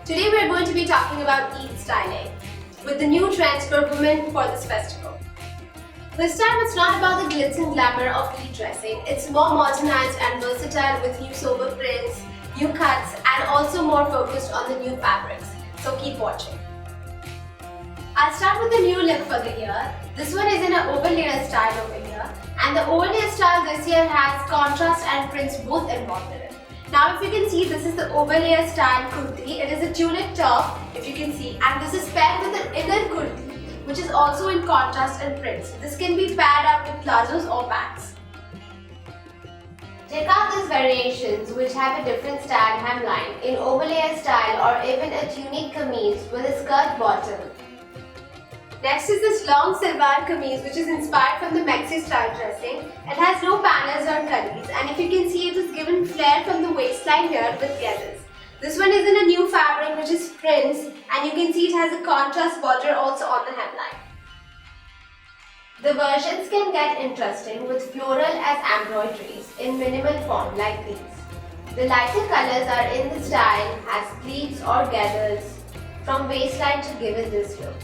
Today we are going to be talking about Eid styling with the new trends for women for this festival. This time it's not about the glitz and glamour of Eid dressing, it's more modernized and versatile with new sober prints, new cuts and also more focused on the new fabrics. So keep watching. I'll start with the new look for the year. This one is in an over layer style over here, and the over layer style this year has contrast and prints both involved in it. Now if you can see, this is the over layer style kurti. It is a tunic top if you can see, and this is paired with an inner kurti which is also in contrast and prints. This can be paired up with plazos or pants. Check out these variations which have a different style hemline in over layer style or even a tunic kameez with a skirt bottom. Next is this long salwar kameez which is inspired from the Maxi style dressing. It has no panels or cullies, and if you can see, it is given flare from the waistline here with gathers. This one is in a new fabric which is prints, and you can see it has a contrast border also on the hemline. The versions can get interesting with floral as embroideries in minimal form like these. The lighter colors are in the style as pleats or gathers from waistline to give it this look.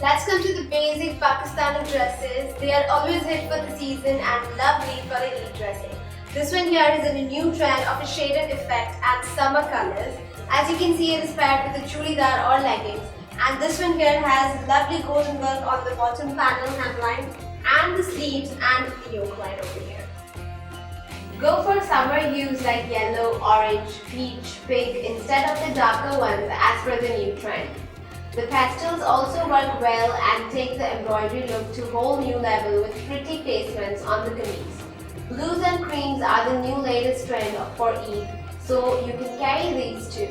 Let's come to the basic Pakistani dresses. They are always hit for the season and lovely for the Eid dressing. This one here is in a new trend of a shaded effect and summer colors. As you can see, it is paired with a churidar or leggings. And this one here has lovely golden work on the bottom panel hemline and the sleeves and the yoke line over here. Go for summer hues like yellow, orange, peach, pink instead of the darker ones as per the new trend. The pastels also work well and take the embroidery look to a whole new level with pretty placements on the kameez. Blues and creams are the new latest trend for Eid, so you can carry these too.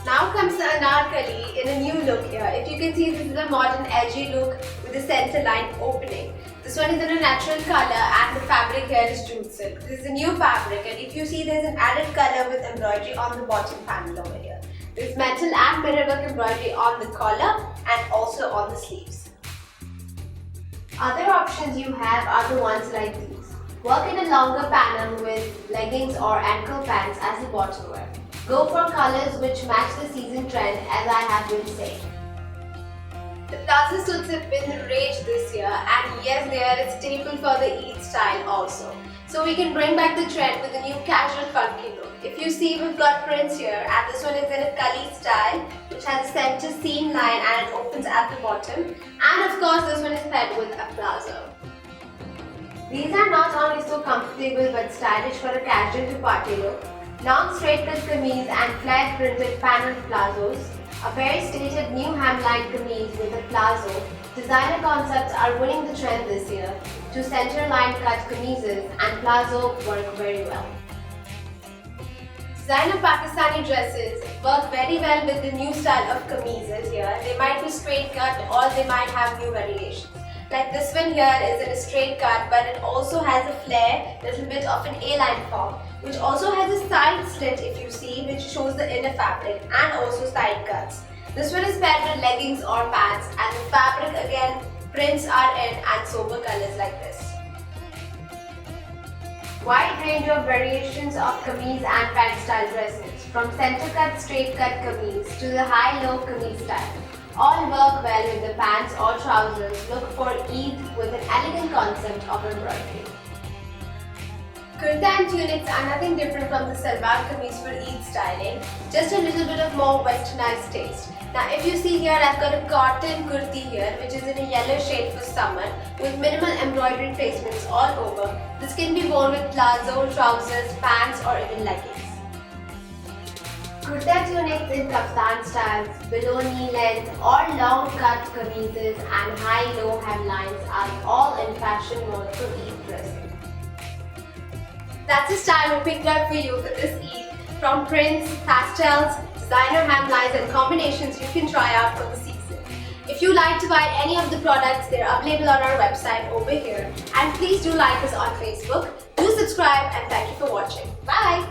Now comes the anarkali in a new look here. If you can see, this is a modern edgy look with the center line opening. This one is in a natural color and the fabric here is jute silk. This is a new fabric, and if you see, there's an added color with embroidery on the bottom panel over here. There's metal and mirrorwork embroidery on the collar and also on the sleeves. Other options you have are the ones like these. Work in a longer panel with leggings or ankle pants as the bottom wear. Go for colors which match the season trend, as I have been saying. The plaza suits have been the rage this year, and yes, they are a staple for the Eid style also. So we can bring back the trend with a new casual funky look. If you see, we've got prints here, and this one is in a Kali style which has a center seam line and it opens at the bottom, and of course this one is paired with a plazo. These are not only so comfortable but stylish for a casual to party look. Long straight cut kameez and flag printed panel plazos, a very stated new hemline kameez with a plazo. Designer concepts are winning the trend this year to center line cut kameezes, and plazo work very well. Designer Pakistani dresses work very well with the new style of kameezes here. They might be straight cut or they might have new variations. Like this one here is in a straight cut, but it also has a flare, little bit of an A-line form, which also has a side slit if you see, which shows the inner fabric, and also side cuts. This one is paired with leggings or pants, and the fabric again, prints are in and sober colors like this. Wide range of variations of kameez and pant style dresses, from center cut straight cut kameez to the high-low kameez style. All work well with the pants or trousers. Look for Eid with an elegant concept of embroidery. Kurta and tunics are nothing different from the salwar kameez for Eid styling, just a little bit of more westernized taste. Now if you see here, I've got a cotton kurti here which is in a yellow shade for summer with minimal embroidery placements all over. This can be worn with plazo, trousers, pants or even leggings. Kurta tunics in kaftan styles, below knee length or long cut kameezes and high-low hemlines are all in fashion mode for Eid dressing. That's the style we picked up for you for this Eid. From prints, pastels, designer hemlines and combinations you can try out for the season. If you like to buy any of the products, they are available on our website over here. And please do like us on Facebook. Do subscribe and thank you for watching. Bye!